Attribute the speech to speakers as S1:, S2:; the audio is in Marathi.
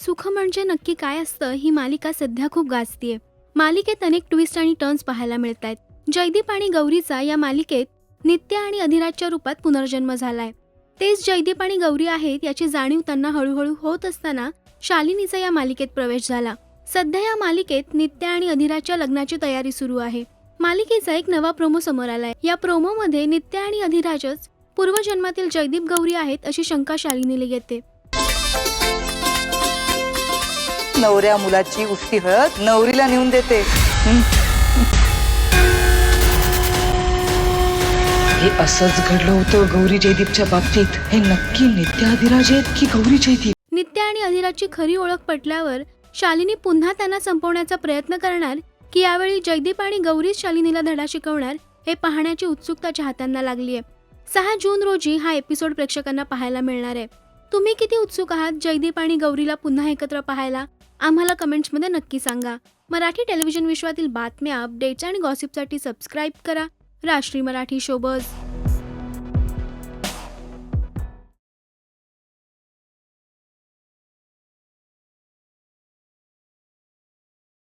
S1: सुख म्हणजे नक्की काय असतं ही मालिका सध्या खूप गाजतीये. मालिकेत अनेक ट्विस्ट आणि टर्न्स पाहायला मिळतायत. जयदीप आणि गौरीचा या मालिकेत नित्या आणि अधिराजच्या रूपात पुनर्जन्म झालाय. तेच जयदीप आणि गौरी आहेत याची जाणीव त्यांना हळूहळू होत असताना शालिनीचा या मालिकेत प्रवेश झाला. सध्या या मालिकेत नित्या आणि अधिराजच्या लग्नाची तयारी सुरू आहे. मालिकेचा एक नवा प्रोमो समोर आलाय. या प्रोमोमध्ये नित्या आणि अधिराजच पूर्वजन्मातील जयदीप गौरी आहेत अशी शंका शालिनीला येते.
S2: नवऱ्या मुलाची उष्टी हळद नवरीला नेऊन देते.
S3: हे असंच घडलं होतं गौरी जयदीपच्या बाबतीत. हे नक्की नित्या अधिराज आहेत की गौरी जयदीप?
S1: नित्या आणि अधिराजची खरी ओळख पटल्यावर शालिनी पुन्हा त्यांना संपवण्याचा प्रयत्न करणार की यावेळी जयदीप आणि गौरी शालिनीला धडा शिकवणार हे पाहण्याची उत्सुकता चाहत्यांना लागली आहे. 6 जून रोजी हा एपिसोड प्रेक्षकांना पाहायला मिळणार आहे. तुम्ही किती उत्सुक आहात जयदीप आणि गौरीला पुन्हा एकत्र पाहायला? आम्हाला कमेंट्समध्ये नक्की सांगा. मराठी टेलिव्हिजन विश्वातील बातम्या, अपडेट्स आणि गॉसिपसाठी सबस्क्राईब करा राष्ट्रीय मराठी शोबज.